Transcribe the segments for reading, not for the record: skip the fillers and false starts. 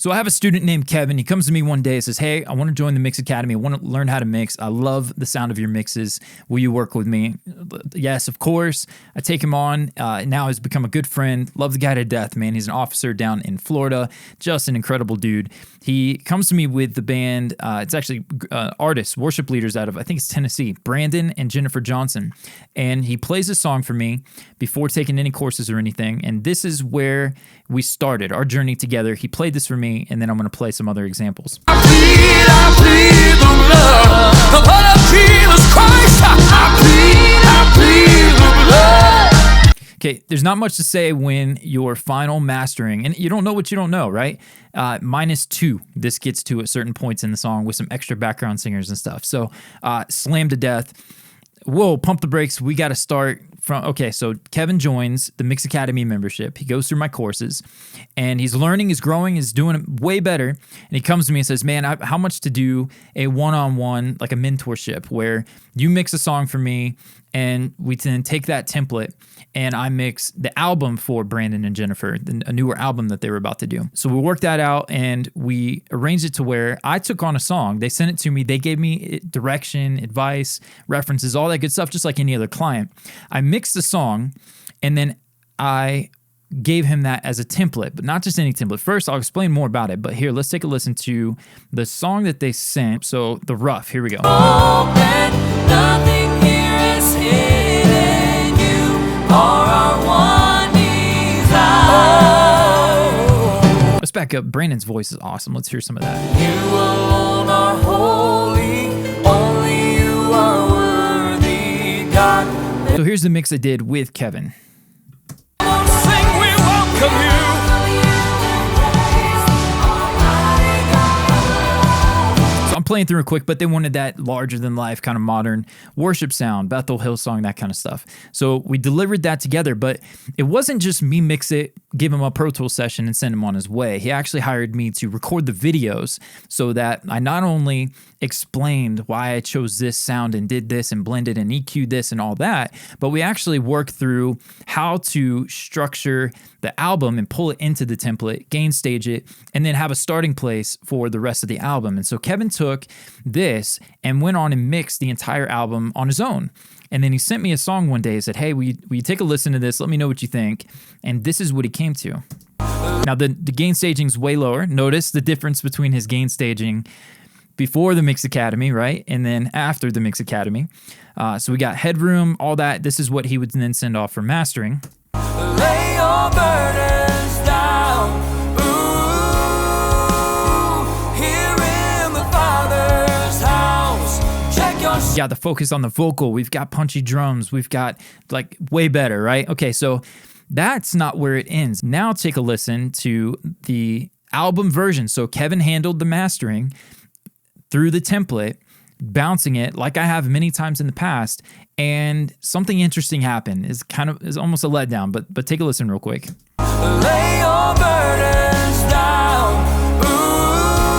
So I have a student named Kevin. He comes to me one day and says, hey, I want to join the Mix Academy. I want to learn how to mix. I love the sound of your mixes. Will you work with me? Yes, of course. I take him on. Now he's become a good friend. Love the guy to death, man. He's an officer down in Florida. Just an incredible dude. He comes to me with the band. It's actually artists, worship leaders out of, I think it's Tennessee, Brandon and Jennifer Johnson. And he plays a song for me before taking any courses or anything. And this is where we started our journey together. He played this for me. And then I'm going to play some other examples. I plead the blood of Jesus Christ. I plead the blood. Okay, there's not much to say when you're final mastering, and you don't know what you don't know, right? -2, this gets to at certain points in the song with some extra background singers and stuff. So, slam to death. Whoa, pump the brakes. We got to start from, okay, so Kevin joins the Mix Academy membership. He goes through my courses, and he's learning, he's growing, he's doing it way better. And he comes to me and says, man, how much to do a one-on-one, like a mentorship, where you mix a song for me, and we then take that template, and I mix the album for Brandon and Jennifer, a newer album that they were about to do. So we worked that out, and we arranged it to where I took on a song. They sent it to me. They gave me direction, advice, references, all that good stuff, just like any other client. I mixed the song, and then I gave him that as a template, but not just any template. First, I'll explain more about it, but here, let's take a listen to the song that they sent. So the rough, here we go. Nothing here is hidden. You are our one desire. Let's back up. Brandon's voice is awesome. Let's hear some of that. You alone are holy. Only you are worthy, God. So here's the mix I did with Kevin. Sing, we welcome you. I'm playing through it quick, but they wanted that larger than life kind of modern worship sound, Bethel Hillsong, that kind of stuff. So we delivered that together, but it wasn't just me mix it, give him a Pro Tools session and send him on his way. He actually hired me to record the videos so that I not only explained why I chose this sound and did this and blended and EQ'd this and all that, but we actually worked through how to structure the album and pull it into the template, gain stage it, and then have a starting place for the rest of the album. And so Kevin took this and went on and mixed the entire album on his own. And then he sent me a song one day and said, hey, will you take a listen to this? Let me know what you think. And this is what he came to. Now, the gain staging is way lower. Notice the difference between his gain staging before the Mix Academy, right? And then after the Mix Academy. So we got headroom, all that. This is what he would then send off for mastering. Lay your burdens down. Ooh, here in the Father's house. Check your Yeah, the focus on the vocal. We've got punchy drums. We've got like way better, right? Okay, so that's not where it ends. Now take a listen to the album version. So Kevin handled the mastering through the template, bouncing it like I have many times in the past, and something interesting happened. Is almost a letdown, but take a listen real quick. lay your burdens down. Ooh,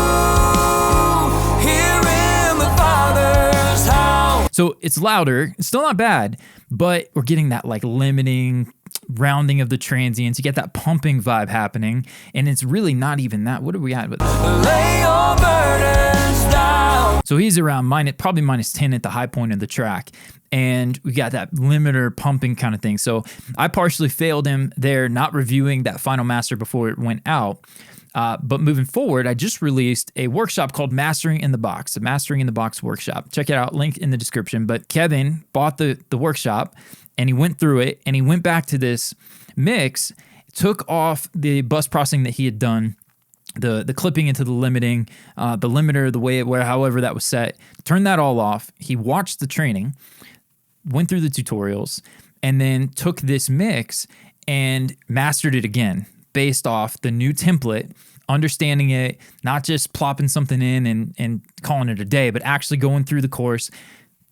here in the Father's house. So it's louder. It's still not bad, but we're getting that like limiting rounding of the transients. You get that pumping vibe happening, and it's really not even that. What are we at with that? Lay your burdens down. So he's around probably -10 at the high point of the track. And we got that limiter pumping kind of thing. So I partially failed him there, not reviewing that final master before it went out. But moving forward, I just released a workshop called Mastering in the Box, the Mastering in the Box workshop. Check it out, link in the description. But Kevin bought the workshop, and he went through it, and he went back to this mix, took off the bus processing that he had done, the clipping into the limiting, the limiter, the way however that was set, turned that all off. He watched the training, went through the tutorials, and then took this mix and mastered it again based off the new template, understanding it, not just plopping something in and calling it a day, but actually going through the course.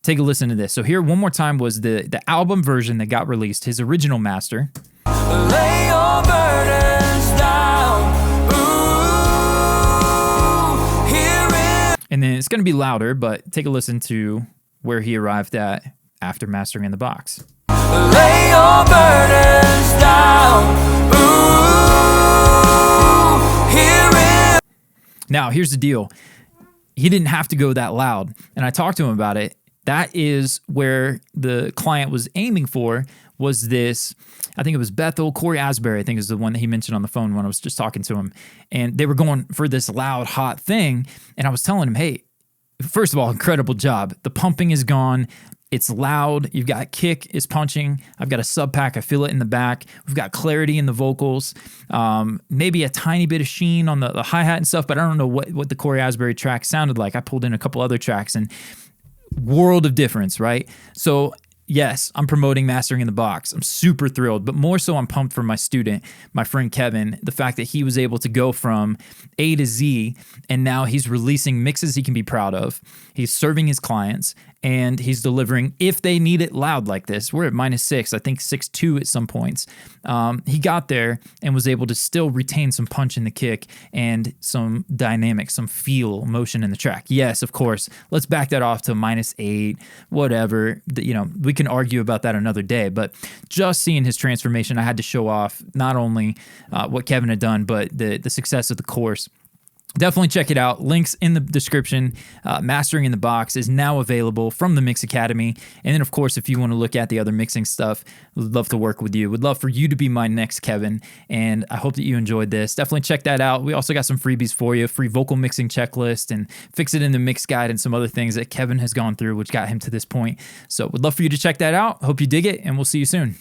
Take a listen to this. So here one more time was the album version that got released, his original master. Lay your burdens down. Ooh, here in. And then it's going to be louder, but take a listen to where he arrived at after mastering in the box. Lay your burdens down. Ooh, here in. Now, here's the deal. He didn't have to go that loud. And I talked to him about it. That is where the client was aiming for, was this, I think it was Bethel, Corey Asbury, I think is the one that he mentioned on the phone when I was just talking to him. And they were going for this loud, hot thing. And I was telling him, hey, first of all, incredible job. The pumping is gone. It's loud. You've got kick is punching. I've got a sub pack. I feel it in the back. We've got clarity in the vocals. Maybe a tiny bit of sheen on the hi-hat and stuff, but I don't know what the Corey Asbury track sounded like. I pulled in a couple other tracks and world of difference, right? So yes, I'm promoting Mastering in the Box. I'm super thrilled, but more so I'm pumped for my student, my friend Kevin, the fact that he was able to go from A to Z, and now he's releasing mixes he can be proud of. He's serving his clients, and he's delivering if they need it loud like this. We're at -6, I think 6.2 at some points. He got there and was able to still retain some punch in the kick and some dynamic, some feel, motion in the track. Yes, of course, let's back that off to -8, whatever. We can argue about that another day, but just seeing his transformation, I had to show off not only what Kevin had done, but the success of the course. Definitely check it out. Links in the description. Mastering in the Box is now available from the Mix Academy. And then, of course, if you want to look at the other mixing stuff, would love to work with you. Would love for you to be my next Kevin. And I hope that you enjoyed this. Definitely check that out. We also got some freebies for you, free vocal mixing checklist and Fix It in the Mix guide and some other things that Kevin has gone through, which got him to this point. So would love for you to check that out. Hope you dig it, and we'll see you soon.